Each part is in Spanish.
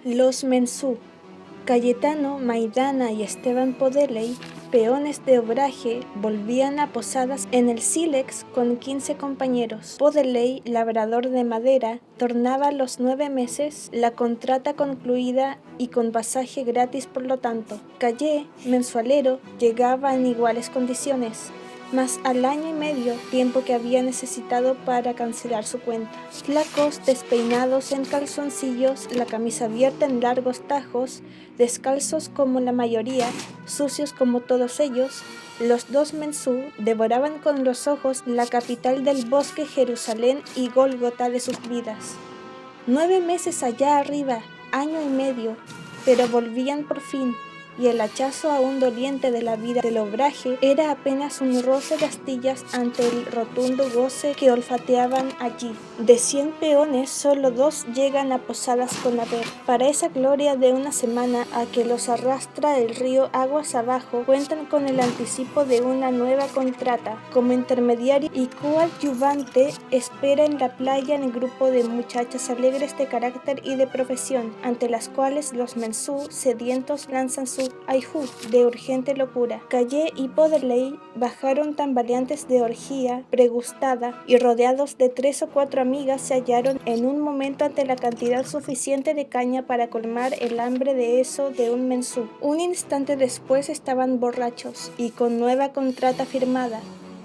Los Mensú, Cayetano, Maidana y Esteban Podeley, peones de obraje, volvían a Posadas en el sílex con 15 compañeros. Podeley, labrador de madera, tornaba a los 9 meses, la contrata concluida y con pasaje gratis por lo tanto. Callé, mensualero, llegaba en iguales condiciones, mas al año y medio, tiempo que había necesitado para cancelar su cuenta. Flacos, despeinados en calzoncillos, la camisa abierta en largos tajos, descalzos como la mayoría, sucios como todos ellos, los dos Mensú devoraban con los ojos la capital del bosque, Jerusalén y Gólgota de sus vidas. 9 meses allá arriba, año y medio, pero volvían por fin, y el hachazo aún doliente de la vida del obraje era apenas un roce de astillas ante el rotundo goce que olfateaban allí. De 100 peones, solo 2 llegan a Posadas con haber. Para esa gloria de una semana a que los arrastra el río aguas abajo, cuentan con el anticipo de una nueva contrata. Como intermediario y coadyuvante espera en la playa el grupo de muchachas alegres de carácter y de profesión, ante las cuales los Mensú sedientos lanzan su ayjú de urgente locura. Callé y Podeley bajaron tambaleantes de orgía pregustada y rodeados de 3 o 4 amigas se hallaron en un momento ante la cantidad suficiente de caña para colmar el hambre de eso de un Mensú. Un instante después estaban borrachos y con nueva contrata firmada.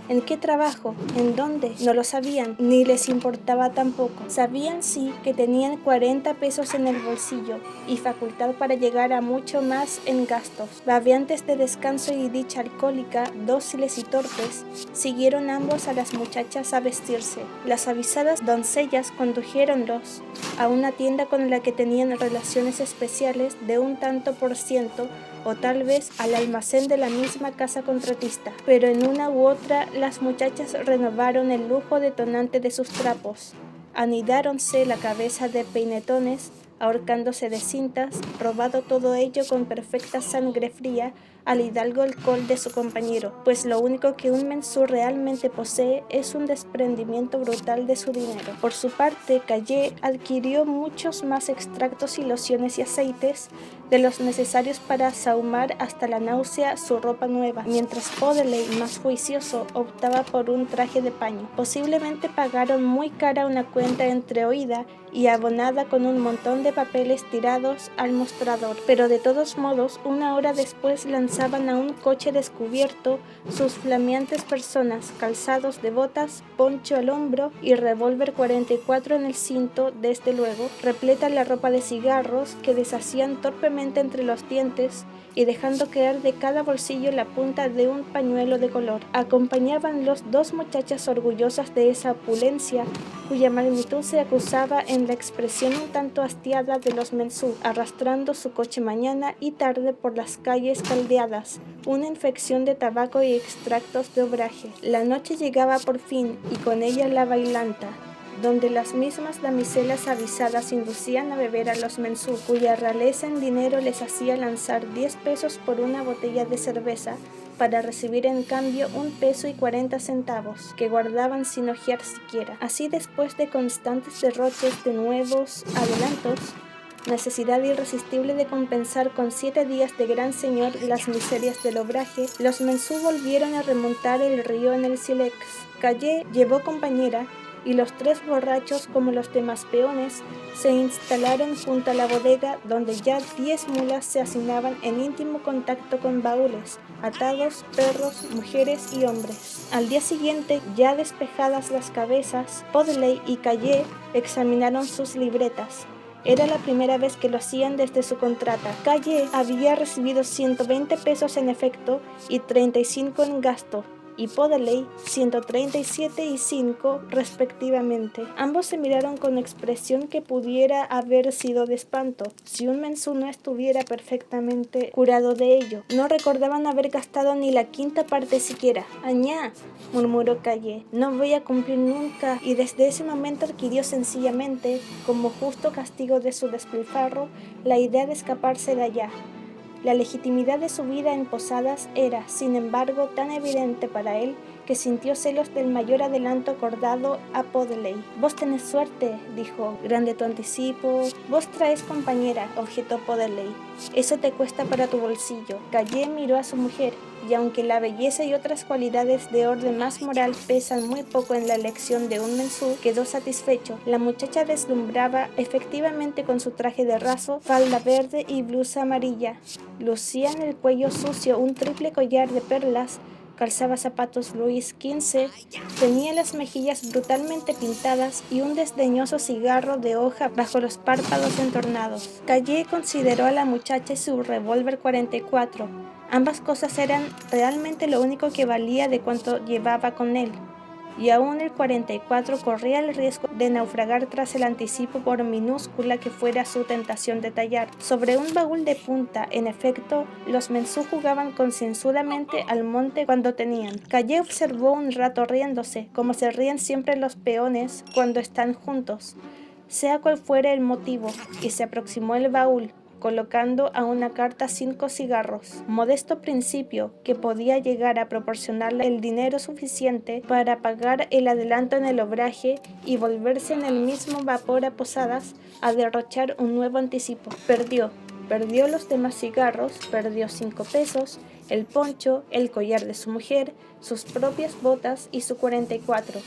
¿En qué trabajo? ¿En dónde? No lo sabían, ni les importaba tampoco. Sabían sí que tenían 40 pesos en el bolsillo y facultad para llegar a mucho más en gastos. Babeantes de descanso y dicha alcohólica, dóciles y torpes, siguieron ambos a las muchachas a vestirse. Las avisadas doncellas condujéronlos a una tienda con la que tenían relaciones especiales de un tanto por ciento, o tal vez al almacén de la misma casa contratista, pero en una u otra las muchachas renovaron el lujo detonante de sus trapos, anidáronse la cabeza de peinetones, ahorcándose de cintas, robado todo ello con perfecta sangre fría al hidalgo alcohol de su compañero, pues lo único que un Mensú realmente posee es un desprendimiento brutal de su dinero. Por su parte, Callé adquirió muchos más extractos y lociones y aceites de los necesarios para sahumar hasta la náusea su ropa nueva, mientras Podeley, más juicioso, optaba por un traje de paño. Posiblemente pagaron muy cara una cuenta entreoída y abonada con un montón de papeles tirados al mostrador, pero de todos modos, una hora después lanzaban a un coche descubierto sus flameantes personas, calzados de botas, poncho al hombro y revólver 44 en el cinto, desde luego, repleta la ropa de cigarros que deshacían torpemente entre los dientes y dejando caer de cada bolsillo la punta de un pañuelo de color. Acompañábanlos 2 muchachas orgullosas de esa opulencia, cuya magnitud se acusaba en la expresión un tanto hastiada de los Mensú, arrastrando su coche mañana y tarde por las calles caldeadas, una infección de tabaco y extractos de obraje. La noche llegaba por fin, y con ella la bailanta, donde las mismas damiselas avisadas inducían a beber a los Mensú, cuya realeza en dinero les hacía lanzar 10 pesos por una botella de cerveza, para recibir en cambio 1 peso y 40 centavos, que guardaban sin hojear siquiera. Así, después de constantes derroches de nuevos adelantos, necesidad irresistible de compensar con 7 días de gran señor las miserias del obraje, los Mensú volvieron a remontar el río en el sílex. Callé llevó compañera, y los 3 borrachos, como los demás peones, se instalaron junto a la bodega, donde ya 10 mulas se hacinaban en íntimo contacto con baúles, atados, perros, mujeres y hombres. Al día siguiente, ya despejadas las cabezas, Podeley y Callé examinaron sus libretas. Era la primera vez que lo hacían desde su contrata. Callé había recibido 120 pesos en efecto y 35 en gasto, y Podeley 137 y 5 respectivamente. Ambos se miraron con expresión que pudiera haber sido de espanto, si un Mensú no estuviera perfectamente curado de ello. No recordaban haber gastado ni la quinta parte siquiera. «Añá», murmuró Callé, «no voy a cumplir nunca», y desde ese momento adquirió sencillamente, como justo castigo de su despilfarro, la idea de escaparse de allá. La legitimidad de su vida en Posadas era, sin embargo, tan evidente para él que sintió celos del mayor adelanto acordado a Podeley. «Vos tenés suerte», dijo, «grande tu anticipo». «Vos traes compañera», objetó Podeley. «Eso te cuesta para tu bolsillo». Calle miró a su mujer, y aunque la belleza y otras cualidades de orden más moral pesan muy poco en la elección de un mensú, quedó satisfecho. La muchacha deslumbraba efectivamente con su traje de raso, falda verde y blusa amarilla. Lucía en el cuello sucio un triple collar de perlas, calzaba zapatos Louis XV, tenía las mejillas brutalmente pintadas y un desdeñoso cigarro de hoja bajo los párpados entornados. Calle consideró a la muchacha y su revólver 44. Ambas cosas eran realmente lo único que valía de cuanto llevaba con él, y aún el 44 corría el riesgo de naufragar tras el anticipo por minúscula que fuera su tentación de tallar. Sobre un baúl de punta, en efecto, los mensú jugaban concienzudamente al monte cuando tenían. Calle observó un rato riéndose, como se ríen siempre los peones cuando están juntos, sea cual fuera el motivo, y se aproximó el baúl, colocando a una carta 5 cigarros, modesto principio que podía llegar a proporcionarle el dinero suficiente para pagar el adelanto en el obraje y volverse en el mismo vapor a Posadas a derrochar un nuevo anticipo. Perdió los demás cigarros, perdió 5 pesos, el poncho, el collar de su mujer, sus propias botas y su 44.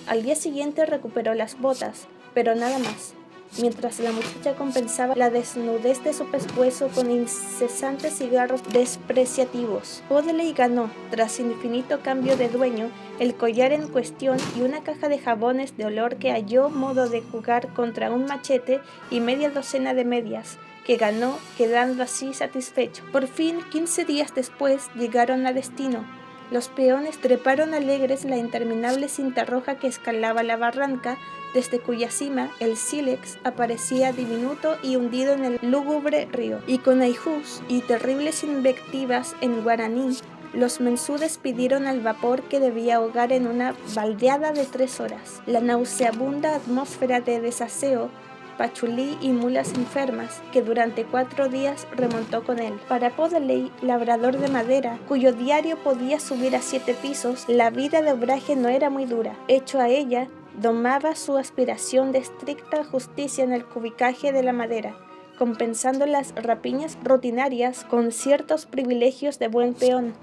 Al día siguiente recuperó las botas, pero nada más. Mientras la muchacha compensaba la desnudez de su pescuezo con incesantes cigarros despreciativos. Podeley ganó, tras infinito cambio de dueño, el collar en cuestión y una caja de jabones de olor que halló modo de jugar contra un machete y media docena de medias, que ganó, quedando así satisfecho. Por fin, 15 días después, llegaron a destino. Los peones treparon alegres la interminable cinta roja que escalaba la barranca, desde cuya cima el sílex aparecía diminuto y hundido en el lúgubre río, y con aijús y terribles invectivas en guaraní, los mensú despidieron al vapor que debía ahogar en una baldeada de 3 horas. La nauseabunda atmósfera de desaseo, pachulí y mulas enfermas, que durante 4 días remontó con él. Para Podeley, labrador de madera, cuyo diario podía subir a 7 pisos, la vida de obraje no era muy dura. Hecho a ella, domaba su aspiración de estricta justicia en el cubicaje de la madera, compensando las rapiñas rutinarias con ciertos privilegios de buen peón.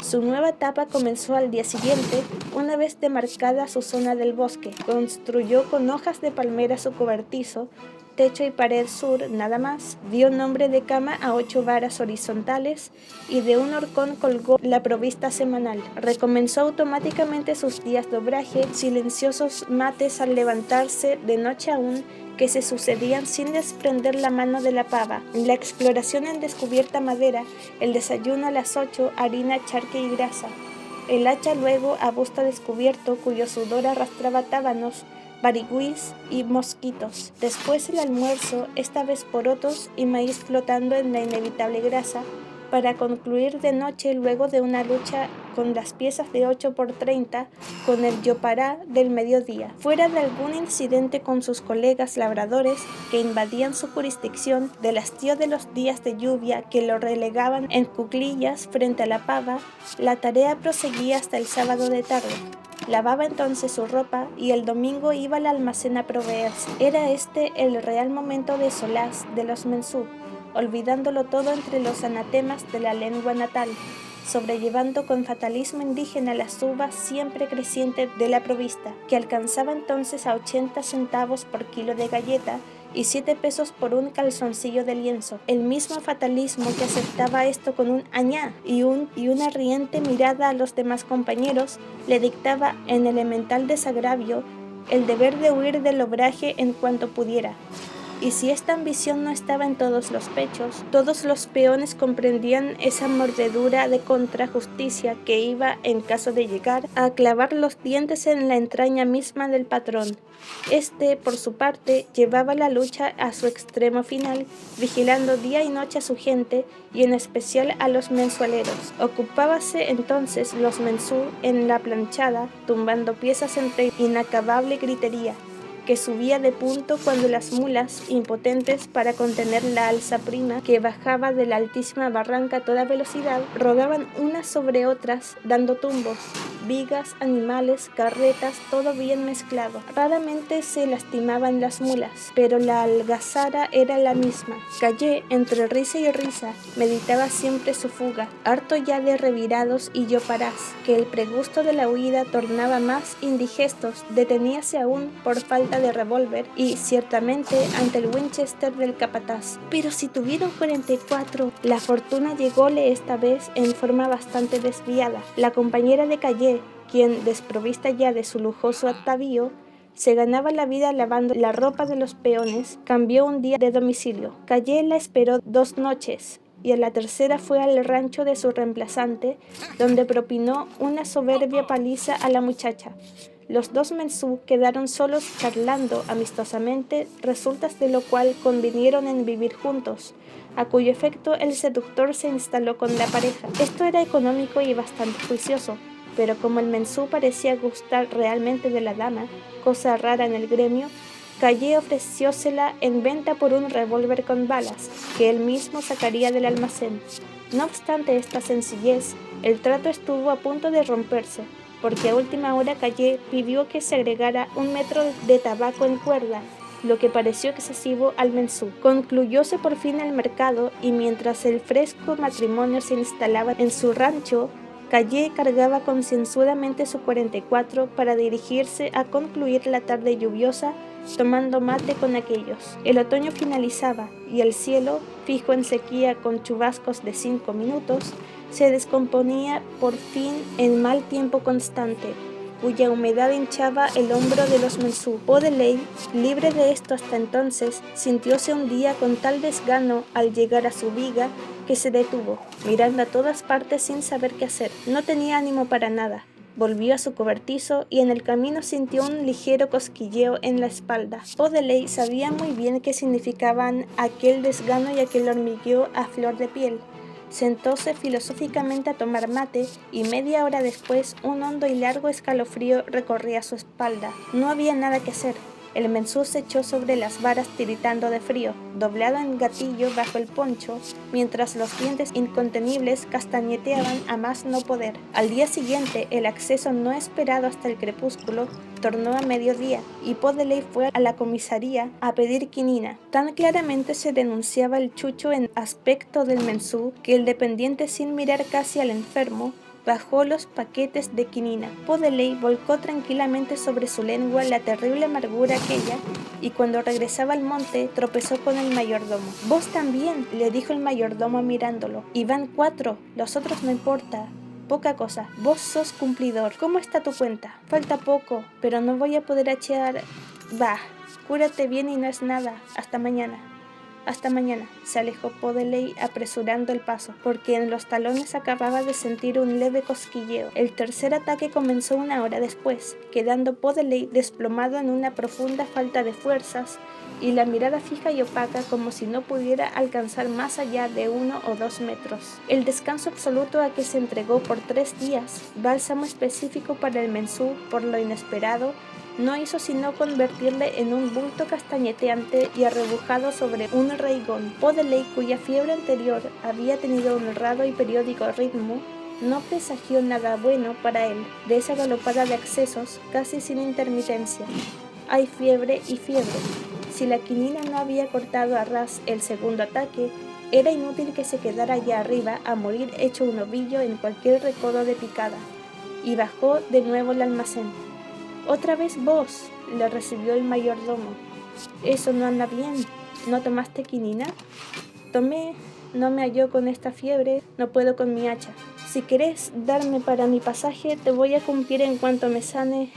Su nueva etapa comenzó al día siguiente, una vez demarcada su zona del bosque. Construyó con hojas de palmera su cobertizo, techo y pared sur, nada más. Dio nombre de cama a 8 varas horizontales y de un horcón colgó la provista semanal. Recomenzó automáticamente sus días de obraje, silenciosos mates al levantarse, de noche aún, que se sucedían sin desprender la mano de la pava, la exploración en descubierta madera, el desayuno a las 8, harina, charque y grasa, el hacha luego a busto descubierto, cuyo sudor arrastraba tábanos, barigüís y mosquitos. Después el almuerzo, esta vez porotos y maíz flotando en la inevitable grasa, para concluir de noche luego de una lucha con las piezas de 8×30 con el yopará del mediodía. Fuera de algún incidente con sus colegas labradores que invadían su jurisdicción, del hastío de los días de lluvia que lo relegaban en cuclillas frente a la pava, la tarea proseguía hasta el sábado de tarde. Lavaba entonces su ropa y el domingo iba al almacén a proveerse. Era este el real momento de solaz de los mensú, olvidándolo todo entre los anatemas de la lengua natal, sobrellevando con fatalismo indígena la suba siempre creciente de la provista, que alcanzaba entonces a 80 centavos por kilo de galleta y 7 pesos por un calzoncillo de lienzo. El mismo fatalismo que aceptaba esto con un añá y una riente mirada a los demás compañeros le dictaba en elemental desagravio el deber de huir del obraje en cuanto pudiera. Y si esta ambición no estaba en todos los pechos, todos los peones comprendían esa mordedura de contrajusticia que iba, en caso de llegar, a clavar los dientes en la entraña misma del patrón. Este, por su parte, llevaba la lucha a su extremo final, vigilando día y noche a su gente y en especial a los mensualeros. Ocupábase entonces los mensú en la planchada, tumbando piezas entre inacabable gritería, que subía de punto cuando las mulas, impotentes para contener la alza prima que bajaba de la altísima barranca a toda velocidad, rodaban unas sobre otras, dando tumbos, vigas, animales, carretas, todo bien mezclado. Raramente se lastimaban las mulas, pero la algazara era la misma. Callé, entre risa y risa, meditaba siempre su fuga, harto ya de revirados y yo parás, que el pregusto de la huida tornaba más indigestos, deteníase aún por falta de revólver y, ciertamente, ante el Winchester del capataz. Pero si tuviera un 44, la fortuna llególe esta vez en forma bastante desviada. La compañera de Callé, quien, desprovista ya de su lujoso atavío, se ganaba la vida lavando la ropa de los peones, cambió un día de domicilio. Callé la esperó 2 noches, y a la tercera fue al rancho de su reemplazante, donde propinó una soberbia paliza a la muchacha. Los dos mensú quedaron solos charlando amistosamente, resultas de lo cual convinieron en vivir juntos, a cuyo efecto el seductor se instaló con la pareja. Esto era económico y bastante juicioso, pero como el mensú parecía gustar realmente de la dama, cosa rara en el gremio, Callé ofreciósela en venta por un revólver con balas, que él mismo sacaría del almacén. No obstante esta sencillez, el trato estuvo a punto de romperse, porque a última hora Callé pidió que se agregara 1 metro de tabaco en cuerda, lo que pareció excesivo al mensú. Concluyóse por fin el mercado, y mientras el fresco matrimonio se instalaba en su rancho, Callé cargaba concienzudamente su 44 para dirigirse a concluir la tarde lluviosa tomando mate con aquellos. El otoño finalizaba y el cielo, fijo en sequía con chubascos de 5 minutos, se descomponía por fin en mal tiempo constante, cuya humedad hinchaba el hombro de los mensú. Podeley, libre de esto hasta entonces, sintióse un día con tal desgano al llegar a su viga que se detuvo, mirando a todas partes sin saber qué hacer. No tenía ánimo para nada. Volvió a su cobertizo y en el camino sintió un ligero cosquilleo en la espalda. Podeley sabía muy bien qué significaban aquel desgano y aquel hormigueo a flor de piel. Sentóse filosóficamente a tomar mate y media hora después un hondo y largo escalofrío recorría su espalda. No había nada que hacer. El mensú se echó sobre las varas tiritando de frío, doblado en gatillo bajo el poncho, mientras los dientes incontenibles castañeteaban a más no poder. Al día siguiente, el acceso no esperado hasta el crepúsculo tornó a mediodía, y Podeley fue a la comisaría a pedir quinina. Tan claramente se denunciaba el chucho en aspecto del mensú que el dependiente, sin mirar casi al enfermo, bajó los paquetes de quinina. Podeley volcó tranquilamente sobre su lengua la terrible amargura aquella, y cuando regresaba al monte tropezó con el mayordomo. «Vos también», le dijo el mayordomo mirándolo, «y van 4, los otros no importa. Poca cosa, vos sos cumplidor. ¿Cómo está tu cuenta?» «Falta poco, pero no voy a poder echar...» «Bah, cúrate bien y no es nada. Hasta mañana». «Hasta mañana», se alejó Podeley apresurando el paso, porque en los talones acababa de sentir un leve cosquilleo. El tercer ataque comenzó 1 hora después, quedando Podeley desplomado en una profunda falta de fuerzas y la mirada fija y opaca como si no pudiera alcanzar más allá de 1 o 2 metros. El descanso absoluto a que se entregó por 3 días, bálsamo específico para el mensú por lo inesperado, no hizo sino convertirle en un bulto castañeteante y arrebujado sobre un reigón. Podeley, cuya fiebre anterior había tenido un honrado y periódico ritmo, no presagió nada bueno para él de esa galopada de accesos casi sin intermitencia. Hay fiebre y fiebre. Si la quinina no había cortado a ras el segundo ataque, era inútil que se quedara allá arriba a morir hecho un ovillo en cualquier recodo de picada, y bajó de nuevo al almacén. «Otra vez vos», le recibió el mayordomo. «Eso no anda bien. ¿No tomaste quinina?» «Tomé. No me halló con esta fiebre. No puedo con mi hacha. Si querés darme para mi pasaje, te voy a cumplir en cuanto me sane».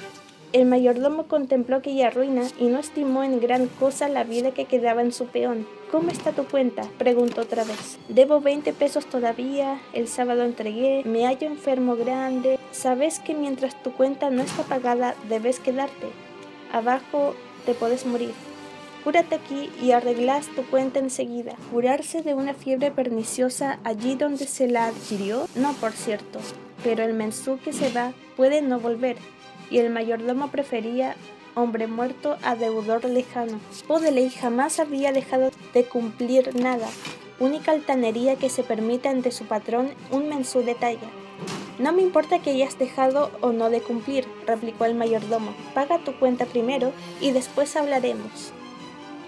El mayordomo contempló aquella ruina y no estimó en gran cosa la vida que quedaba en su peón. «¿Cómo está tu cuenta?», preguntó otra vez. «Debo 20 pesos todavía, el sábado entregué, me hallo enfermo grande. Sabes que mientras tu cuenta no está pagada debes quedarte. Abajo te podés morir. Cúrate aquí y arreglás tu cuenta enseguida». ¿Curarse de una fiebre perniciosa allí donde se la adquirió? No, por cierto, pero el mensú que se va puede no volver, y el mayordomo prefería hombre muerto a deudor lejano. Podeley jamás había dejado de cumplir nada, única altanería que se permite ante su patrón un mensú de talla. No me importa que hayas dejado o no de cumplir, replicó el mayordomo. Paga tu cuenta primero y después hablaremos.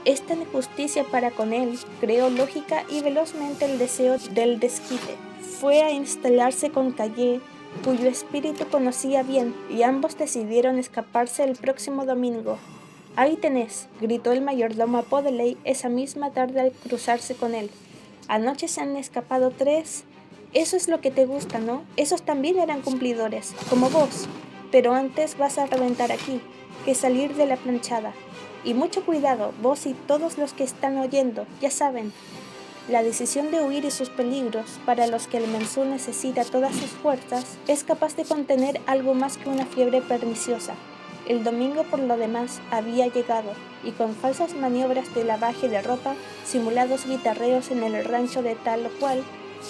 Esta injusticia para con él creó lógica y velozmente el deseo del desquite. Fue a instalarse con Calle, cuyo espíritu conocía bien, y ambos decidieron escaparse el próximo domingo. «Ahí tenés», gritó el mayordomo a Podeley esa misma tarde al cruzarse con él. «Anoche se han escapado 3. Eso es lo que te gusta, ¿no? Esos también eran cumplidores, como vos. Pero antes vas a reventar aquí, que salir de la planchada. Y mucho cuidado, vos y todos los que están oyendo, ya saben». La decisión de huir y sus peligros, para los que el mensú necesita todas sus fuerzas, es capaz de contener algo más que una fiebre perniciosa. El domingo, por lo demás, había llegado, y con falsas maniobras de lavaje de ropa, simulados guitarreos en el rancho de tal cual,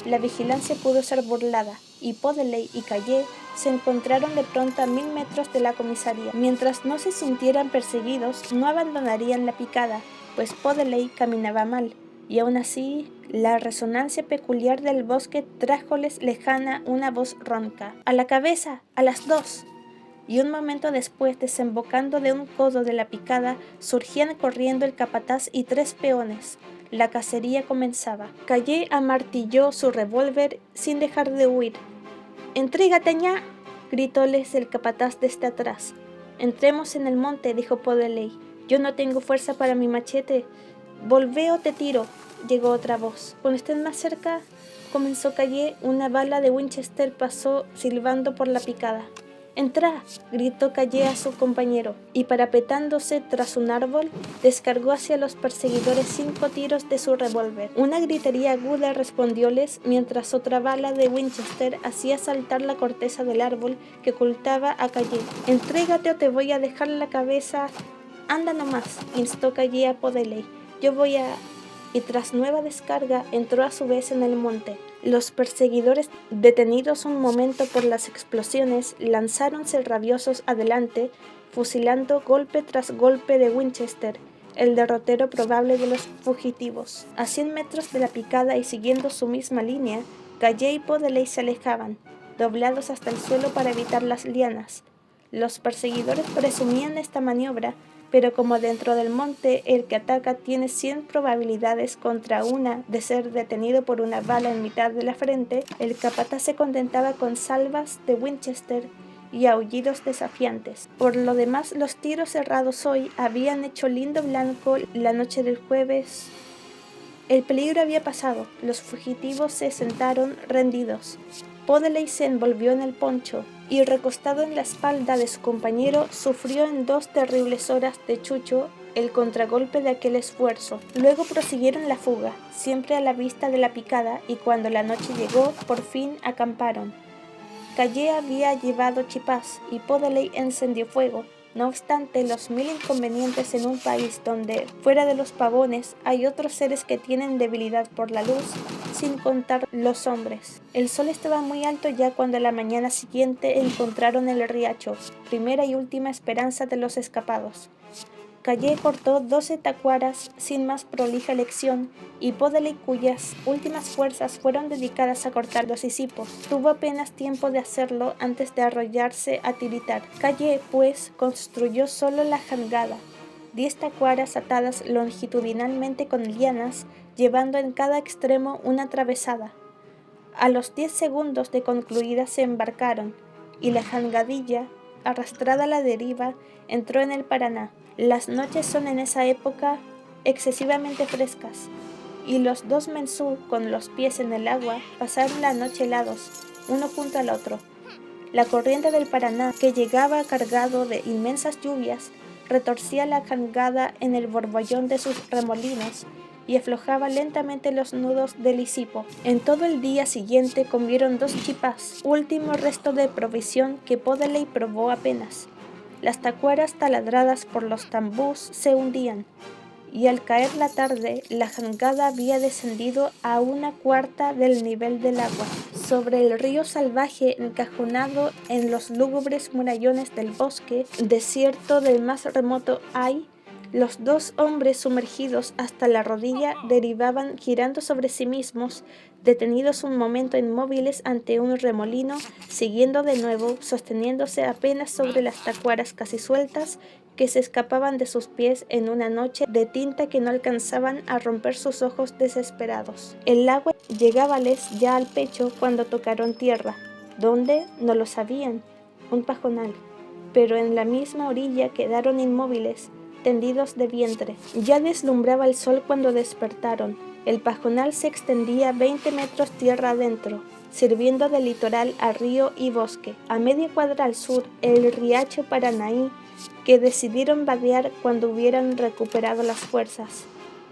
la vigilancia pudo ser burlada, y Podeley y Calle se encontraron de pronto a 1000 metros de la comisaría. Mientras no se sintieran perseguidos, no abandonarían la picada, pues Podeley caminaba mal, y aún así, la resonancia peculiar del bosque trájoles lejana una voz ronca. «¡A la cabeza! ¡A las 2!» Y un momento después, desembocando de un codo de la picada, surgían corriendo el capataz y 3 peones. La cacería comenzaba. Calle amartilló su revólver sin dejar de huir. «¡Entrégate, ña!», gritóles el capataz desde atrás. «Entremos en el monte», dijo Podeley. «Yo no tengo fuerza para mi machete. Volvé o te tiro», llegó otra voz. «Cuando estén más cerca», comenzó Calle, una bala de Winchester pasó silbando por la picada. «¡Entrá!», gritó Calle a su compañero, y parapetándose tras un árbol, descargó hacia los perseguidores 5 tiros de su revólver. Una gritería aguda respondióles, mientras otra bala de Winchester hacía saltar la corteza del árbol que ocultaba a Calle. «Entrégate o te voy a dejar la cabeza». «Anda nomás», instó Calle a Podeley. «Yo voy a...» Y tras nueva descarga entró a su vez en el monte. Los perseguidores, detenidos un momento por las explosiones, lanzáronse rabiosos adelante, fusilando golpe tras golpe de Winchester, el derrotero probable de los fugitivos. A 100 metros de la picada y siguiendo su misma línea, Calle y Podeley se alejaban, doblados hasta el suelo para evitar las lianas. Los perseguidores presumían esta maniobra, pero como dentro del monte el que ataca tiene 100 probabilidades contra una de ser detenido por una bala en mitad de la frente, el capataz se contentaba con salvas de Winchester y aullidos desafiantes. Por lo demás, los tiros cerrados hoy habían hecho lindo blanco la noche del jueves. El peligro había pasado, los fugitivos se sentaron rendidos. Podeley se envolvió en el poncho y, recostado en la espalda de su compañero, sufrió en 2 terribles horas de chucho el contragolpe de aquel esfuerzo. Luego prosiguieron la fuga, siempre a la vista de la picada, y cuando la noche llegó, por fin acamparon. Calle había llevado chipás y Podeley encendió fuego. No obstante los 1000 inconvenientes en un país donde, fuera de los pavones, hay otros seres que tienen debilidad por la luz, sin contar los hombres. El sol estaba muy alto ya cuando a la mañana siguiente encontraron el riacho, primera y última esperanza de los escapados. Calle cortó 12 tacuaras sin más prolija elección, y Podeley, cuyas últimas fuerzas fueron dedicadas a cortar los hisipos, tuvo apenas tiempo de hacerlo antes de arrollarse a tiritar. Calle, pues, construyó solo la jangada, 10 tacuaras atadas longitudinalmente con lianas, llevando en cada extremo una atravesada. A los 10 segundos de concluida se embarcaron, y la jangadilla, arrastrada a la deriva, entró en el Paraná. Las noches son en esa época excesivamente frescas, y los 2 mensú, con los pies en el agua, pasaron la noche helados, uno junto al otro. La corriente del Paraná, que llegaba cargado de inmensas lluvias, retorcía la jangada en el borbollón de sus remolinos y aflojaba lentamente los nudos del hisipo. En todo el día siguiente comieron 2 chipás, último resto de provisión que Podeley probó apenas. Las tacuaras taladradas por los tambús se hundían, y al caer la tarde la jangada había descendido a 1/4 del nivel del agua. Sobre el río salvaje, encajonado en los lúgubres murallones del bosque, desierto del más remoto ay, Los dos hombres, sumergidos hasta la rodilla, derivaban girando sobre sí mismos, detenidos un momento inmóviles ante un remolino, siguiendo de nuevo, sosteniéndose apenas sobre las tacuaras casi sueltas que se escapaban de sus pies en una noche de tinta que no alcanzaban a romper sus ojos desesperados. El agua llegábales ya al pecho cuando tocaron tierra. ¿Dónde? No lo sabían. Un pajonal. Pero en la misma orilla quedaron inmóviles, tendidos de vientre. Ya deslumbraba el sol cuando despertaron. El pajonal se extendía 20 metros tierra adentro, sirviendo de litoral a río y bosque. A media cuadra al sur, el riacho Paranaí, que decidieron vadear cuando hubieran recuperado las fuerzas.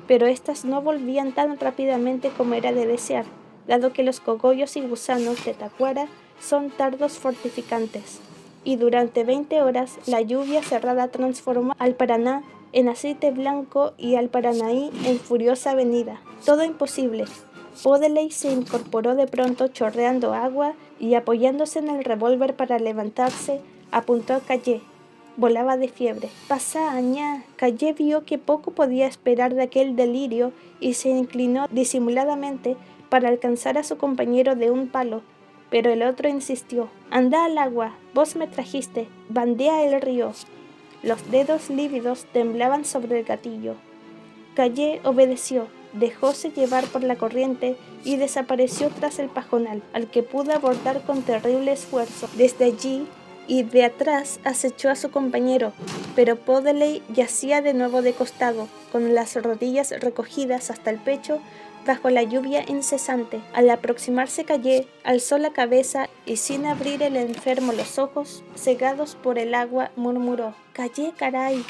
Pero éstas no volvían tan rápidamente como era de desear, dado que los cogollos y gusanos de tacuara son tardos fortificantes. Y durante 20 horas la lluvia cerrada transformó al Paraná en aceite blanco y al Paranaí en furiosa avenida. Todo imposible. Podeley se incorporó de pronto chorreando agua y apoyándose en el revólver para levantarse, apuntó a Callé. Volaba de fiebre. «Pasá, añá». Callé vio que poco podía esperar de aquel delirio y se inclinó disimuladamente para alcanzar a su compañero de un palo. Pero el otro insistió. «Anda al agua, vos me trajiste, bandea el río». Los dedos lívidos temblaban sobre el gatillo. Callé obedeció, dejóse llevar por la corriente y desapareció tras el pajonal, al que pudo abordar con terrible esfuerzo. Desde allí y de atrás acechó a su compañero, pero Podeley yacía de nuevo de costado, con las rodillas recogidas hasta el pecho, bajo la lluvia incesante. Al aproximarse Callé, alzó la cabeza y sin abrir el enfermo los ojos, cegados por el agua, murmuró: «Callé, caray,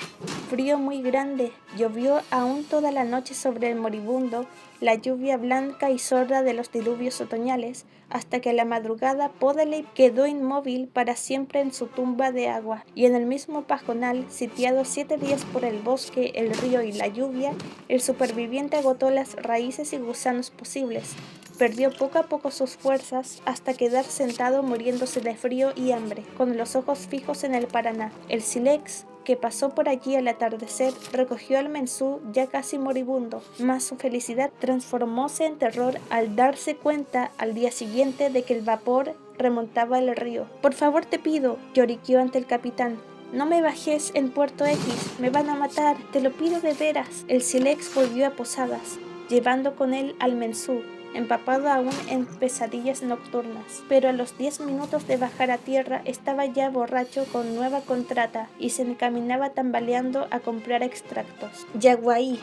frío muy grande». Llovió aún toda la noche sobre el moribundo, la lluvia blanca y sorda de los diluvios otoñales, hasta que a la madrugada Podeley quedó inmóvil para siempre en su tumba de agua, y en el mismo pajonal, sitiado 7 días por el bosque, el río y la lluvia, el superviviente agotó las raíces y gusanos posibles, perdió poco a poco sus fuerzas hasta quedar sentado muriéndose de frío y hambre, con los ojos fijos en el Paraná. El sílex, que pasó por allí al atardecer, recogió al mensú ya casi moribundo, mas su felicidad transformóse en terror al darse cuenta al día siguiente de que el vapor remontaba el río. «Por favor te pido», lloriqueó ante el capitán, «no me bajes en Puerto X, me van a matar, te lo pido de veras». El sílex volvió a Posadas, llevando con él al mensú, empapado aún en pesadillas nocturnas, pero a los 10 minutos de bajar a tierra estaba ya borracho con nueva contrata y se encaminaba tambaleando a comprar extractos. Yaguaí.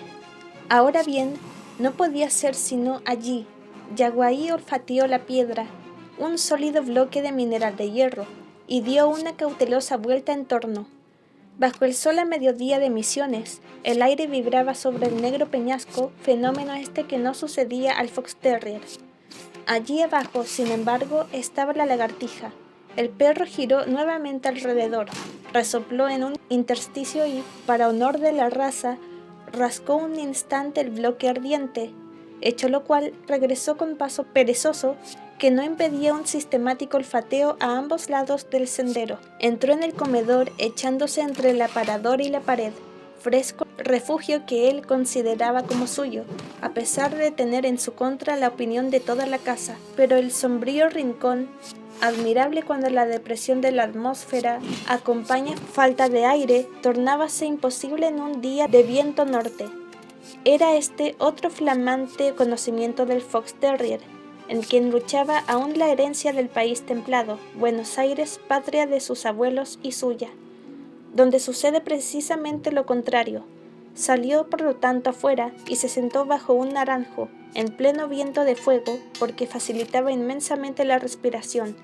Ahora bien, no podía ser sino allí. Yaguaí olfateó la piedra, un sólido bloque de mineral de hierro, y dio una cautelosa vuelta en torno. Bajo el sol a mediodía de Misiones, el aire vibraba sobre el negro peñasco, fenómeno este que no sucedía al fox terrier. Allí abajo, sin embargo, estaba la lagartija. El perro giró nuevamente alrededor, resopló en un intersticio y, para honor de la raza, rascó un instante el bloque ardiente, hecho lo cual regresó con paso perezoso que no impedía un sistemático olfateo a ambos lados del sendero. Entró en el comedor echándose entre el aparador y la pared, fresco refugio que él consideraba como suyo, a pesar de tener en su contra la opinión de toda la casa. Pero el sombrío rincón, admirable cuando la depresión de la atmósfera acompaña falta de aire, tornábase imposible en un día de viento norte. Era este otro flamante conocimiento del fox terrier, en quien luchaba aún la herencia del país templado, Buenos Aires, patria de sus abuelos y suya, donde sucede precisamente lo contrario. Salió por lo tanto afuera y se sentó bajo un naranjo, en pleno viento de fuego, porque facilitaba inmensamente la respiración.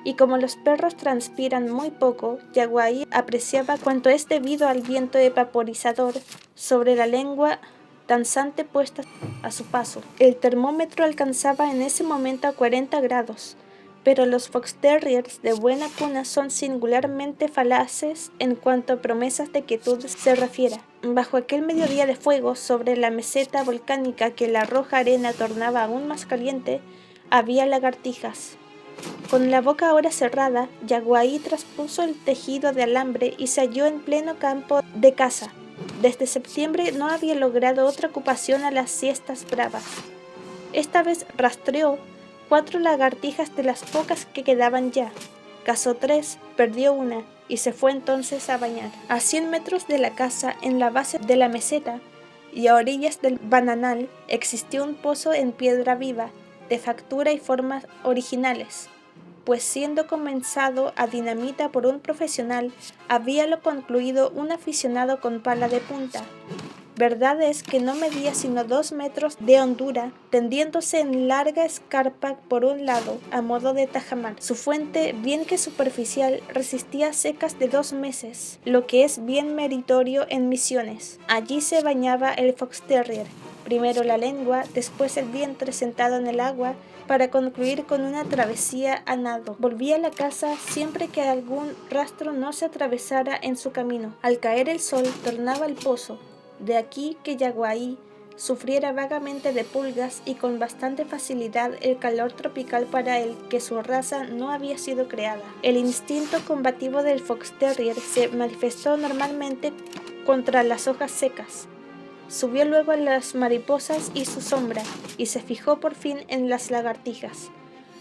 Y como los perros transpiran muy poco, Yaguaí apreciaba cuanto es debido al viento vaporizador sobre la lengua danzante puesta a su paso. El termómetro alcanzaba en ese momento a 40 grados, pero los fox terriers de buena cuna son singularmente falaces en cuanto a promesas de quietud se refiere. Bajo aquel mediodía de fuego, sobre la meseta volcánica que la roja arena tornaba aún más caliente, había lagartijas. Con la boca ahora cerrada, Yaguaí traspuso el tejido de alambre y se halló en pleno campo de caza. Desde septiembre no había logrado otra ocupación a las siestas bravas. Esta vez rastreó 4 lagartijas de las pocas que quedaban ya. Cazó 3, perdió una y se fue entonces a bañar. A 100 metros de la casa, en la base de la meseta y a orillas del bananal, existió un pozo en piedra viva, de factura y formas originales, pues siendo comenzado a dinamita por un profesional, habíalo concluido un aficionado con pala de punta. Verdad es que no medía sino 2 metros de hondura, tendiéndose en larga escarpa por un lado, a modo de tajamar. Su fuente, bien que superficial, resistía secas de 2 meses, lo que es bien meritorio en Misiones. Allí se bañaba el fox terrier, primero la lengua, después el vientre sentado en el agua, para concluir con una travesía a nado. Volvía a la casa siempre que algún rastro no se atravesara en su camino. Al caer el sol, tornaba al pozo. De aquí que Yaguaí sufriera vagamente de pulgas y con bastante facilidad el calor tropical para el que su raza no había sido creada. El instinto combativo del fox terrier se manifestó normalmente contra las hojas secas. Subió luego a las mariposas y su sombra, y se fijó por fin en las lagartijas.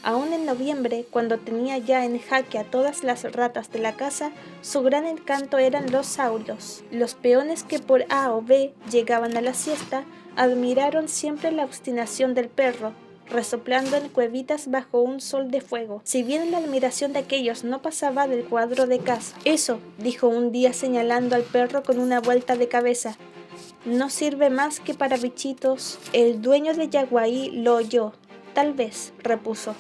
Aún en noviembre, cuando tenía ya en jaque a todas las ratas de la casa, su gran encanto eran los saulos. Los peones que por A o B llegaban a la siesta admiraron siempre la obstinación del perro, resoplando en cuevitas bajo un sol de fuego. Si bien la admiración de aquellos no pasaba del cuadro de caza. Eso, dijo un día señalando al perro con una vuelta de cabeza, no sirve más que para bichitos. El dueño de Yaguaí lo oyó. Tal vez, repuso,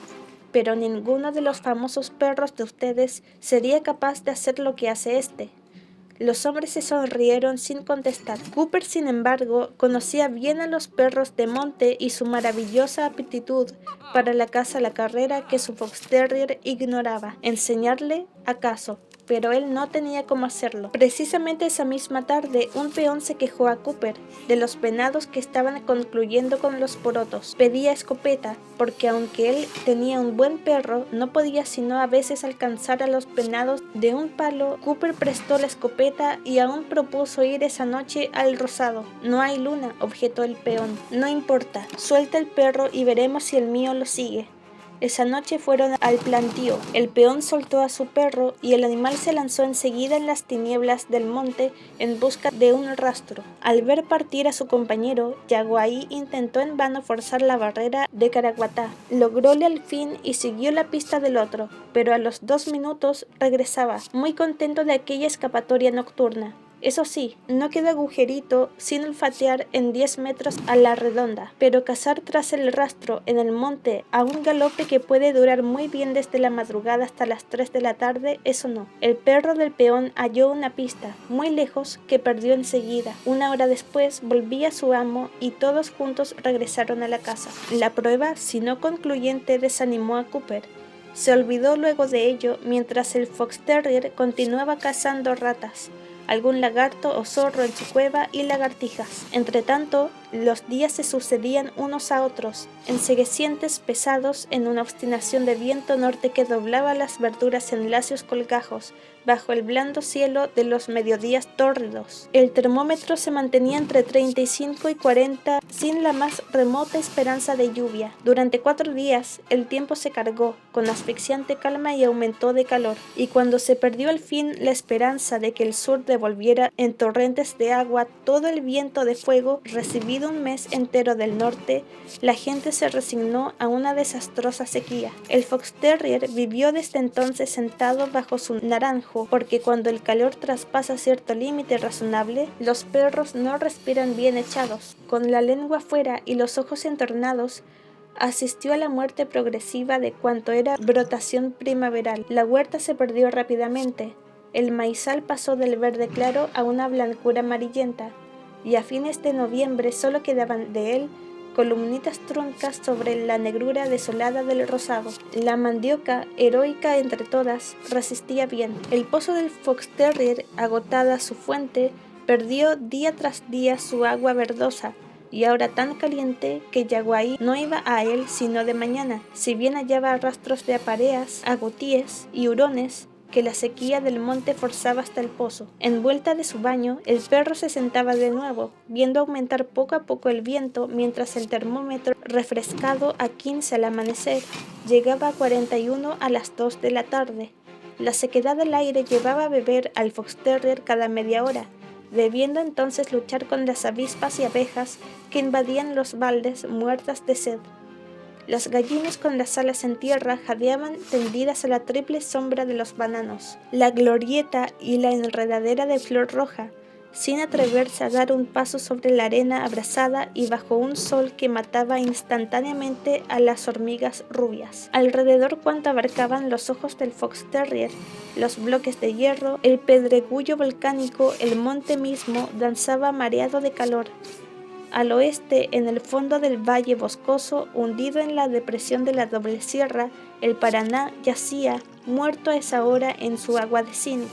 pero ninguno de los famosos perros de ustedes sería capaz de hacer lo que hace este. Los hombres se sonrieron sin contestar. Cooper, sin embargo, conocía bien a los perros de monte y su maravillosa aptitud para la caza a la carrera que su fox terrier ignoraba. Enseñarle, acaso, pero él no tenía cómo hacerlo. Precisamente esa misma tarde, un peón se quejó a Cooper de los venados que estaban concluyendo con los porotos. Pedía escopeta, porque aunque él tenía un buen perro, no podía sino a veces alcanzar a los venados de un palo. Cooper prestó la escopeta y aún propuso ir esa noche al Rosado. No hay luna, objetó el peón. No importa, suelta el perro y veremos si el mío lo sigue. Esa noche fueron al plantío. El peón soltó a su perro y el animal se lanzó enseguida en las tinieblas del monte en busca de un rastro. Al ver partir a su compañero, Yaguaí intentó en vano forzar la barrera de Caraguatá. Logróle al fin y siguió la pista del otro, pero a los 2 minutos regresaba, muy contento de aquella escapatoria nocturna. Eso sí, no quedó agujerito sin olfatear en 10 metros a la redonda, pero cazar tras el rastro en el monte a un galope que puede durar muy bien desde la madrugada hasta las 3 de la tarde, eso no. El perro del peón halló una pista, muy lejos, que perdió enseguida. 1 hora después volvía su amo y todos juntos regresaron a la casa. La prueba, si no concluyente, desanimó a Cooper. Se olvidó luego de ello mientras el fox terrier continuaba cazando ratas, algún lagarto o zorro en su cueva y lagartijas. Entretanto, los días se sucedían unos a otros, enceguecientes, pesados, en una obstinación de viento norte que doblaba las verduras en lacios colgajos, bajo el blando cielo de los mediodías tórridos. El termómetro se mantenía entre 35 y 40, sin la más remota esperanza de lluvia. Durante 4 días, el tiempo se cargó, con asfixiante calma y aumentó de calor, y cuando se perdió al fin la esperanza de que el sur devolviera en torrentes de agua todo el viento de fuego recibido un mes entero del norte, la gente se resignó a una desastrosa sequía. El fox terrier vivió desde entonces sentado bajo su naranjo, porque cuando el calor traspasa cierto límite razonable, los perros no respiran bien echados. Con la lengua fuera y los ojos entornados, asistió a la muerte progresiva de cuanto era brotación primaveral. La huerta se perdió rápidamente. El maizal pasó del verde claro a una blancura amarillenta, y a fines de noviembre solo quedaban de él columnitas truncas sobre la negrura desolada del rosado. La mandioca, heroica entre todas, resistía bien. El pozo del fox terrier, agotada su fuente, perdió día tras día su agua verdosa, y ahora tan caliente que Yaguaí no iba a él sino de mañana, si bien hallaba rastros de apareas, agotíes y hurones, que la sequía del monte forzaba hasta el pozo. En vuelta de su baño, el perro se sentaba de nuevo, viendo aumentar poco a poco el viento, mientras el termómetro, refrescado a 15 al amanecer, llegaba a 41 a las 2 de la tarde. La sequedad del aire llevaba a beber al fox terrier cada media hora, debiendo entonces luchar con las avispas y abejas que invadían los baldes muertas de sed. Las gallinas con las alas en tierra jadeaban tendidas a la triple sombra de los bananos, la glorieta y la enredadera de flor roja, sin atreverse a dar un paso sobre la arena abrasada y bajo un sol que mataba instantáneamente a las hormigas rubias. Alrededor, cuanto abarcaban los ojos del fox terrier, los bloques de hierro, el pedregullo volcánico, el monte mismo danzaba mareado de calor. Al oeste, en el fondo del valle boscoso, hundido en la depresión de la doble sierra, el Paraná yacía, muerto a esa hora en su agua de zinc,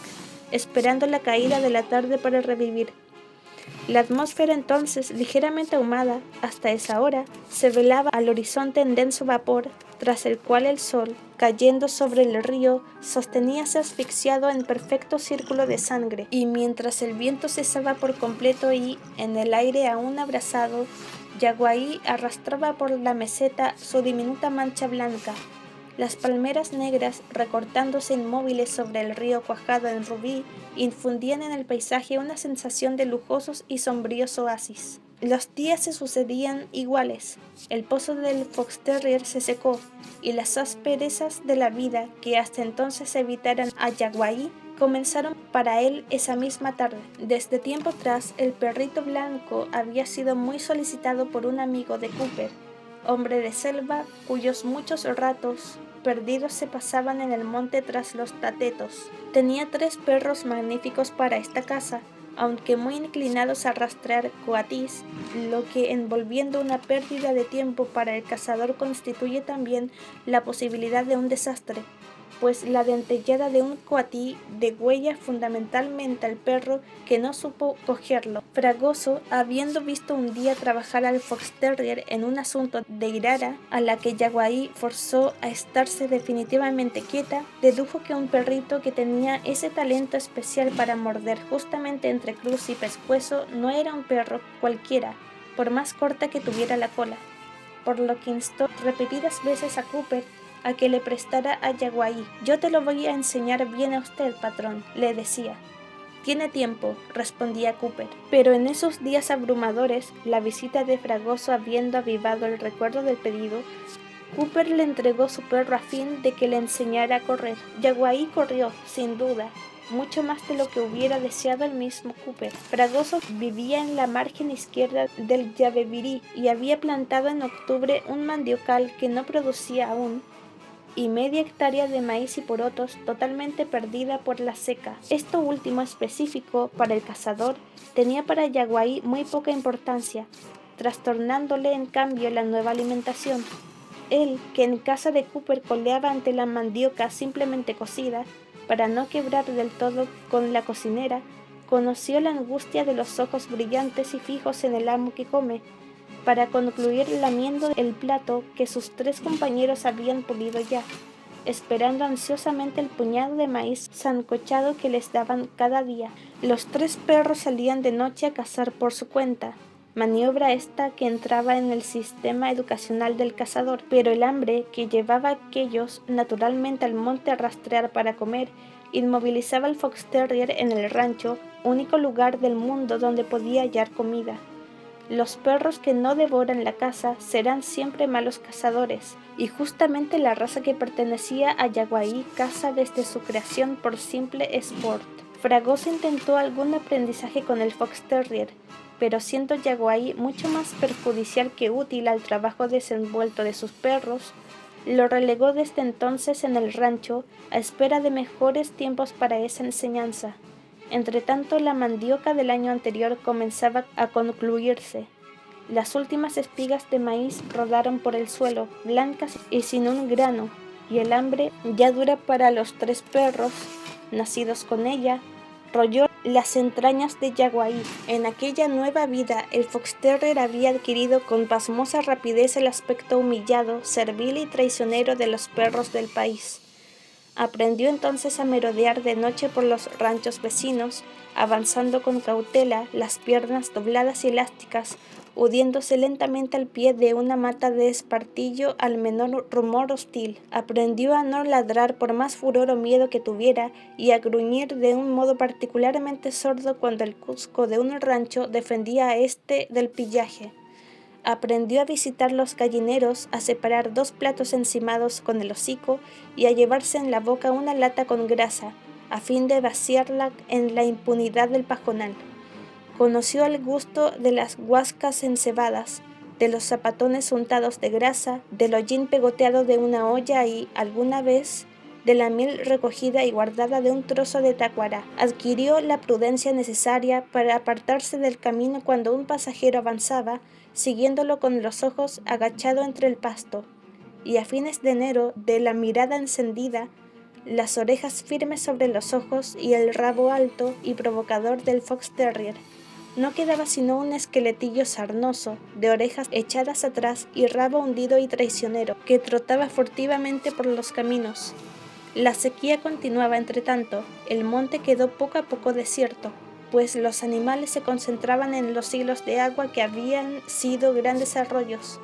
esperando la caída de la tarde para revivir. La atmósfera entonces, ligeramente ahumada, hasta esa hora, se velaba al horizonte en denso vapor, tras el cual el sol, cayendo sobre el río, sosteníase asfixiado en perfecto círculo de sangre, y mientras el viento cesaba por completo y, en el aire aún abrasado, Yaguaí arrastraba por la meseta su diminuta mancha blanca. Las palmeras negras, recortándose inmóviles sobre el río cuajado en rubí, infundían en el paisaje una sensación de lujosos y sombríos oasis. Los días se sucedían iguales. El pozo del fox terrier se secó, y las asperezas de la vida que hasta entonces evitaran a Yaguaí comenzaron para él esa misma tarde. Desde tiempo atrás, el perrito blanco había sido muy solicitado por un amigo de Cooper, hombre de selva, cuyos muchos ratos perdidos se pasaban en el monte tras los tatetos. Tenía 3 perros magníficos para esta caza, aunque muy inclinados a rastrear coatís, lo que, envolviendo una pérdida de tiempo para el cazador, constituye también la posibilidad de un desastre, pues la dentellada de un coatí degüella fundamentalmente al perro que no supo cogerlo. Fragoso, habiendo visto un día trabajar al fox terrier en un asunto de Irara, a la que Yaguaí forzó a estarse definitivamente quieta, dedujo que un perrito que tenía ese talento especial para morder justamente entre cruz y pescuezo no era un perro cualquiera, por más corta que tuviera la cola, por lo que instó repetidas veces a Cooper a que le prestara a Yaguaí. «Yo te lo voy a enseñar bien a usted, patrón», le decía. «Tiene tiempo», respondía Cooper. Pero en esos días abrumadores, la visita de Fragoso habiendo avivado el recuerdo del pedido, Cooper le entregó su perro a fin de que le enseñara a correr. Yaguaí corrió, sin duda, mucho más de lo que hubiera deseado el mismo Cooper. Fragoso vivía en la margen izquierda del Yabebirí y había plantado en octubre un mandiocal que no producía aún, y media hectárea de maíz y porotos totalmente perdida por la seca. Esto último específico, para el cazador, tenía para Yaguaí muy poca importancia, trastornándole en cambio la nueva alimentación. Él, que en casa de Cooper coleaba ante la mandioca simplemente cocida, para no quebrar del todo con la cocinera, conoció la angustia de los ojos brillantes y fijos en el amo que come, para concluir lamiendo el plato que sus 3 compañeros habían pulido ya, esperando ansiosamente el puñado de maíz sancochado que les daban cada día. Los 3 perros salían de noche a cazar por su cuenta, maniobra esta que entraba en el sistema educacional del cazador, pero el hambre que llevaba a aquellos naturalmente al monte a rastrear para comer inmovilizaba al fox terrier en el rancho, único lugar del mundo donde podía hallar comida. Los perros que no devoran la caza serán siempre malos cazadores, y justamente la raza que pertenecía a Yaguaí caza desde su creación por simple sport. Fragoso intentó algún aprendizaje con el fox terrier, pero siendo Yaguaí mucho más perjudicial que útil al trabajo desenvuelto de sus perros, lo relegó desde entonces en el rancho a espera de mejores tiempos para esa enseñanza. Entretanto, la mandioca del año anterior comenzaba a concluirse. Las últimas espigas de maíz rodaron por el suelo, blancas y sin un grano, y el hambre, ya dura para los 3 perros, nacidos con ella, royó las entrañas de Yaguaí. En aquella nueva vida, el fox terrier había adquirido con pasmosa rapidez el aspecto humillado, servil y traicionero de los perros del país. Aprendió entonces a merodear de noche por los ranchos vecinos, avanzando con cautela, las piernas dobladas y elásticas, hundiéndose lentamente al pie de una mata de espartillo al menor rumor hostil. Aprendió a no ladrar por más furor o miedo que tuviera y a gruñir de un modo particularmente sordo cuando el cusco de un rancho defendía a este del pillaje. Aprendió a visitar los gallineros, a separar 2 platos encimados con el hocico y a llevarse en la boca una lata con grasa, a fin de vaciarla en la impunidad del pajonal. Conoció el gusto de las guascas encebadas, de los zapatones untados de grasa, del hollín pegoteado de una olla y, alguna vez, de la miel recogida y guardada de un trozo de tacuará. Adquirió la prudencia necesaria para apartarse del camino cuando un pasajero avanzaba, siguiéndolo con los ojos agachado entre el pasto, y a fines de enero, de la mirada encendida, las orejas firmes sobre los ojos y el rabo alto y provocador del fox terrier. No quedaba sino un esqueletillo sarnoso, de orejas echadas atrás y rabo hundido y traicionero, que trotaba furtivamente por los caminos. La sequía continuaba entretanto, el monte quedó poco a poco desierto, pues los animales se concentraban en los hilos de agua que habían sido grandes arroyos.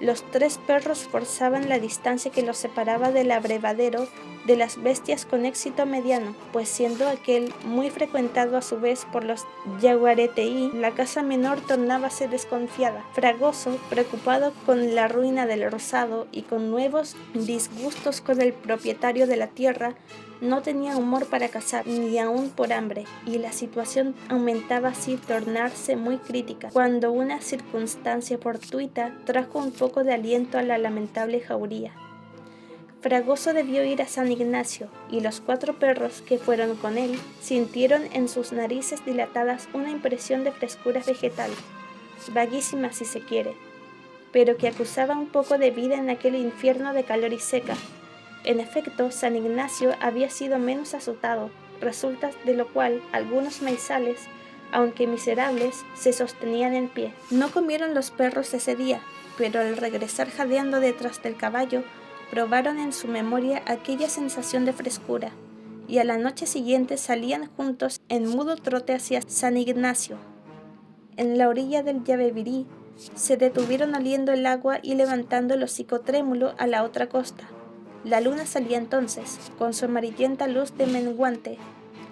Los 3 perros forzaban la distancia que los separaba del abrevadero de las bestias con éxito mediano, pues siendo aquel muy frecuentado a su vez por los yaguareteí, la caza menor tornábase desconfiada. Fragoso, preocupado con la ruina del Rosado y con nuevos disgustos con el propietario de la tierra, no tenía humor para cazar, ni aun por hambre, y la situación aumentaba así tornarse muy crítica, cuando una circunstancia fortuita trajo un poco de aliento a la lamentable jauría. Fragoso debió ir a San Ignacio, y los 4 perros que fueron con él sintieron en sus narices dilatadas una impresión de frescura vegetal, vaguísima si se quiere, pero que acusaba un poco de vida en aquel infierno de calor y seca. En efecto, San Ignacio había sido menos azotado, resulta de lo cual algunos maizales, aunque miserables, se sostenían en pie. No comieron los perros ese día, pero al regresar jadeando detrás del caballo, probaron en su memoria aquella sensación de frescura, y a la noche siguiente salían juntos en mudo trote hacia San Ignacio. En la orilla del Yabebirí se detuvieron oliendo el agua y levantando el hocico trémulo a la otra costa. La luna salía entonces, con su amarillenta luz de menguante.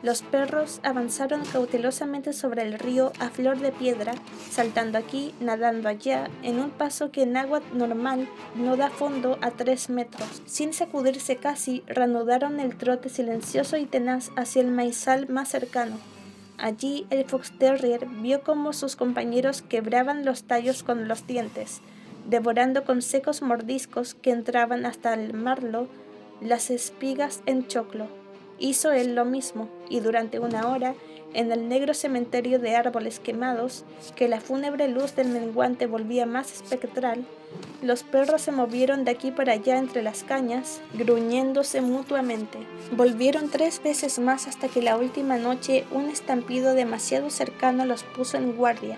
Los perros avanzaron cautelosamente sobre el río a flor de piedra, saltando aquí, nadando allá, en un paso que en agua normal no da fondo a 3 metros. Sin sacudirse casi, reanudaron el trote silencioso y tenaz hacia el maizal más cercano. Allí el fox terrier vio cómo sus compañeros quebraban los tallos con los dientes, devorando con secos mordiscos que entraban hasta el marlo las espigas en choclo. Hizo él lo mismo, y durante una hora, en el negro cementerio de árboles quemados, que la fúnebre luz del menguante volvía más espectral, los perros se movieron de aquí para allá entre las cañas, gruñéndose mutuamente. Volvieron 3 veces más hasta que la última noche un estampido demasiado cercano los puso en guardia.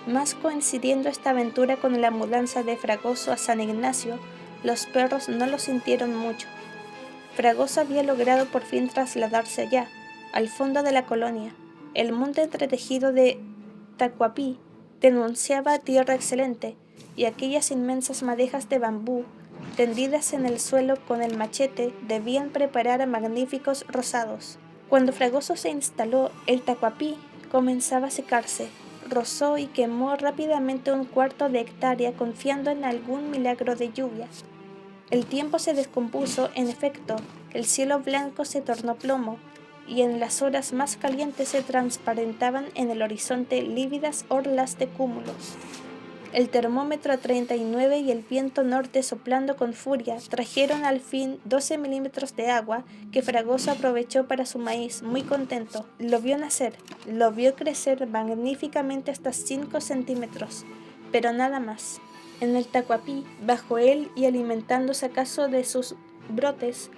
Más coincidiendo esta aventura con la mudanza de Fragoso a San Ignacio, los perros no lo sintieron mucho. Fragoso había logrado por fin trasladarse allá, al fondo de la colonia. El monte entretejido de Tacuapí denunciaba tierra excelente, y aquellas inmensas madejas de bambú, tendidas en el suelo con el machete, debían preparar a magníficos rozados. Cuando Fragoso se instaló, el Tacuapí comenzaba a secarse. Rozó y quemó rápidamente 1/4 de hectárea confiando en algún milagro de lluvia. El tiempo se descompuso, en efecto, el cielo blanco se tornó plomo, y en las horas más calientes se transparentaban en el horizonte lívidas orlas de cúmulos. El termómetro a 39 y el viento norte soplando con furia trajeron al fin 12 milímetros de agua que Fragoso aprovechó para su maíz, muy contento. Lo vio nacer, lo vio crecer magníficamente hasta 5 centímetros, pero nada más. En el Tacuapí, bajo él y alimentándose acaso de sus brotes,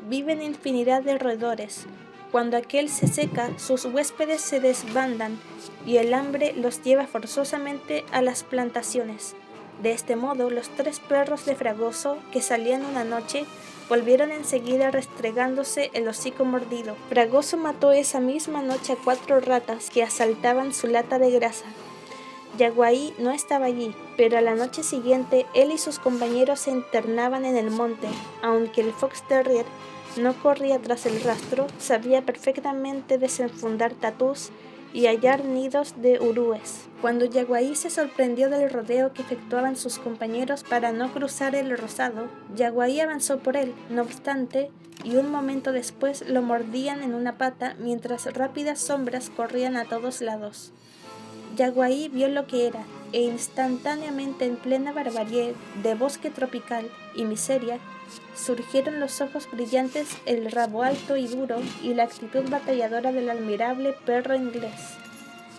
viven infinidad de roedores. Cuando aquel se seca, sus huéspedes se desbandan y el hambre los lleva forzosamente a las plantaciones. De este modo, los 3 perros de Fragoso, que salían una noche, volvieron enseguida restregándose el hocico mordido. Fragoso mató esa misma noche a 4 ratas que asaltaban su lata de grasa. Yaguaí no estaba allí, pero a la noche siguiente él y sus compañeros se internaban en el monte. Aunque el Fox Terrier no corría tras el rastro, sabía perfectamente desenfundar tatús y hallar nidos de urúes. Cuando Yaguaí se sorprendió del rodeo que efectuaban sus compañeros para no cruzar el Rosado, Yaguaí avanzó por él, no obstante, y un momento después lo mordían en una pata mientras rápidas sombras corrían a todos lados. Yaguaí vio lo que era, e instantáneamente en plena barbarie de bosque tropical y miseria, surgieron los ojos brillantes, el rabo alto y duro y la actitud batalladora del admirable perro inglés.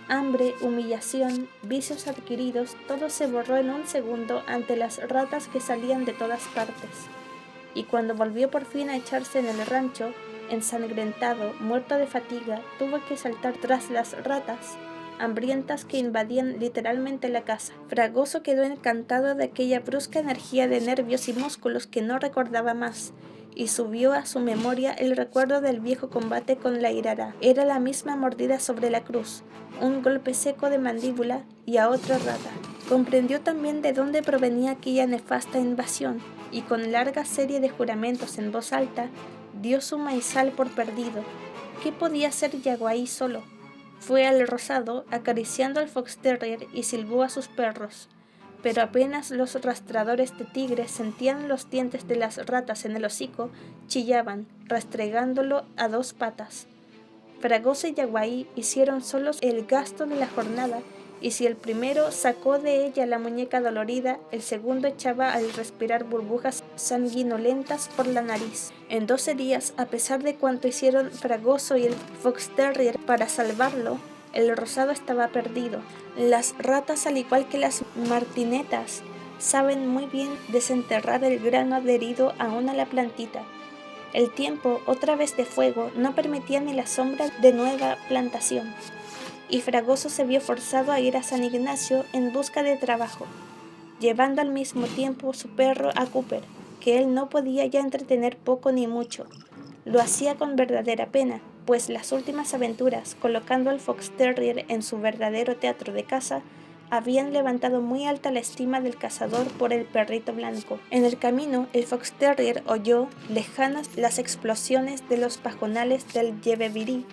Hambre, humillación, vicios adquiridos, todo se borró en un segundo ante las ratas que salían de todas partes. Y cuando volvió por fin a echarse en el rancho, ensangrentado, muerto de fatiga, tuvo que saltar tras las ratas hambrientas que invadían literalmente la casa. Fragoso quedó encantado de aquella brusca energía de nervios y músculos que no recordaba más, y subió a su memoria el recuerdo del viejo combate con la irara. Era la misma mordida sobre la cruz, un golpe seco de mandíbula y a otra rata. Comprendió también de dónde provenía aquella nefasta invasión, y con larga serie de juramentos en voz alta, dio su maizal por perdido. ¿Qué podía hacer Yaguaí solo? Fue al Rosado, acariciando al Fox Terrier y silbó a sus perros, pero apenas los rastradores de tigres sentían los dientes de las ratas en el hocico, chillaban, restregándolo a 2 patas. Fragoso y Yaguaí hicieron solos el gasto de la jornada, y si el primero sacó de ella la muñeca dolorida, el segundo echaba al respirar burbujas sanguinolentas por la nariz. En 12 días, a pesar de cuanto hicieron Fragoso y el Fox Terrier para salvarlo, el Rosado estaba perdido. Las ratas, al igual que las martinetas, saben muy bien desenterrar el grano adherido aún a la plantita. El tiempo, otra vez de fuego, no permitía ni la sombra de nueva plantación, y Fragoso se vio forzado a ir a San Ignacio en busca de trabajo, llevando al mismo tiempo su perro a Cooper, que él no podía ya entretener poco ni mucho. Lo hacía con verdadera pena, pues las últimas aventuras, colocando al Fox Terrier en su verdadero teatro de caza, habían levantado muy alta la estima del cazador por el perrito blanco. En el camino, el Fox Terrier oyó lejanas las explosiones de los pajonales del Yebebirí,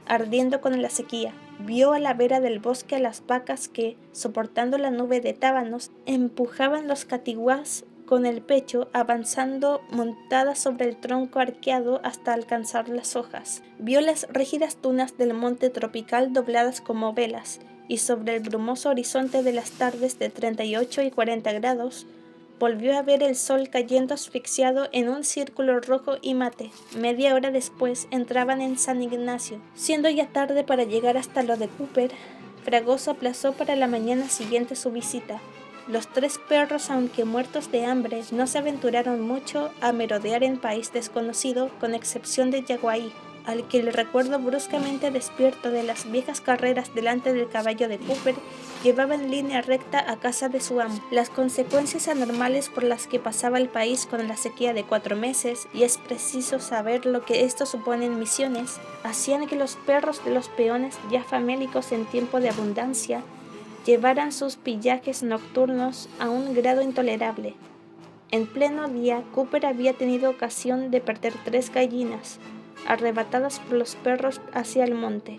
ardiendo con la sequía. Vio a la vera del bosque a las vacas que, soportando la nube de tábanos, empujaban los catiguás con el pecho, avanzando montadas sobre el tronco arqueado hasta alcanzar las hojas. Vio las rígidas dunas del monte tropical dobladas como velas, y sobre el brumoso horizonte de las tardes de 38 y 40 grados, volvió a ver el sol cayendo asfixiado en un círculo rojo y mate. Media hora después entraban en San Ignacio. Siendo ya tarde para llegar hasta lo de Cooper, Fragoso aplazó para la mañana siguiente su visita. Los 3 perros, aunque muertos de hambre, no se aventuraron mucho a merodear en país desconocido, con excepción de Yaguaí, al que el recuerdo bruscamente despierto de las viejas carreras delante del caballo de Cooper llevaba en línea recta a casa de su amo. Las consecuencias anormales por las que pasaba el país con la sequía de 4 meses, y es preciso saber lo que esto supone en Misiones, hacían que los perros de los peones, ya famélicos en tiempo de abundancia, llevaran sus pillajes nocturnos a un grado intolerable. En pleno día, Cooper había tenido ocasión de perder 3 gallinas, arrebatadas por los perros hacia el monte.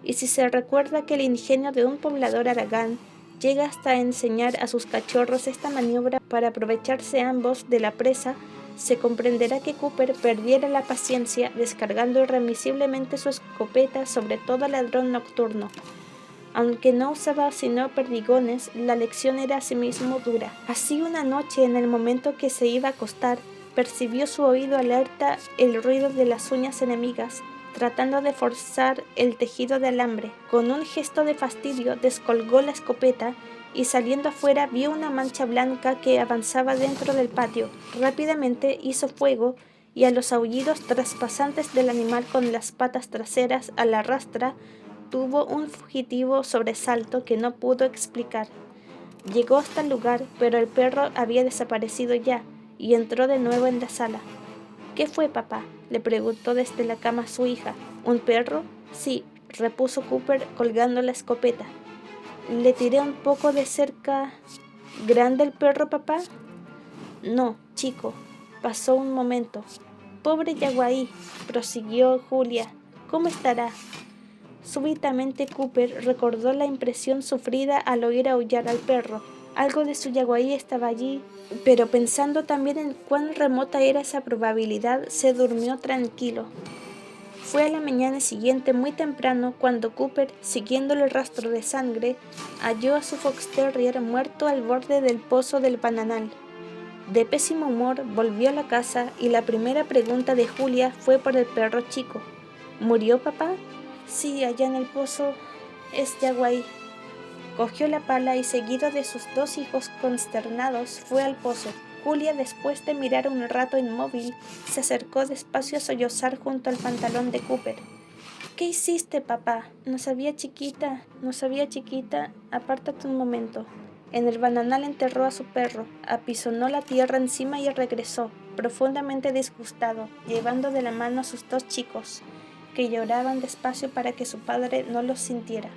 Y si se recuerda que el ingenio de un poblador haragán llega hasta enseñar a sus cachorros esta maniobra para aprovecharse ambos de la presa, se comprenderá que Cooper perdiera la paciencia descargando irremisiblemente su escopeta sobre todo ladrón nocturno. Aunque no usaba sino perdigones, la lección era asimismo dura. Así una noche, en el momento que se iba a acostar, percibió su oído alerta el ruido de las uñas enemigas, tratando de forzar el tejido de alambre. Con un gesto de fastidio descolgó la escopeta y saliendo afuera vio una mancha blanca que avanzaba dentro del patio. Rápidamente hizo fuego y a los aullidos traspasantes del animal con las patas traseras a la rastra tuvo un fugitivo sobresalto que no pudo explicar. Llegó hasta el lugar, pero el perro había desaparecido ya, y entró de nuevo en la sala. ¿Qué fue, papá?, le preguntó desde la cama su hija. ¿Un perro? Sí, repuso Cooper colgando la escopeta. Le tiré un poco de cerca. ¿Grande el perro, papá? No, chico. Pasó un momento. Pobre Yaguaí, prosiguió Julia. ¿Cómo estará? Súbitamente Cooper recordó la impresión sufrida al oír aullar al perro. Algo de su Yaguaí estaba allí, pero pensando también en cuán remota era esa probabilidad, se durmió tranquilo. Fue a la mañana siguiente muy temprano cuando Cooper, siguiendo el rastro de sangre, halló a su fox terrier muerto al borde del pozo del bananal. De pésimo humor volvió a la casa y la primera pregunta de Julia fue por el perro chico. ¿Murió, papá? Sí, allá en el pozo es Yaguaí. Cogió la pala y, seguido de sus dos hijos consternados, fue al pozo. Julia, después de mirar un rato inmóvil, se acercó despacio a sollozar junto al pantalón de Cooper. ¿Qué hiciste, papá? No sabía, chiquita, apártate un momento. En el bananal enterró a su perro, apisonó la tierra encima y regresó, profundamente disgustado, llevando de la mano a sus dos chicos, que lloraban despacio para que su padre no los sintiera.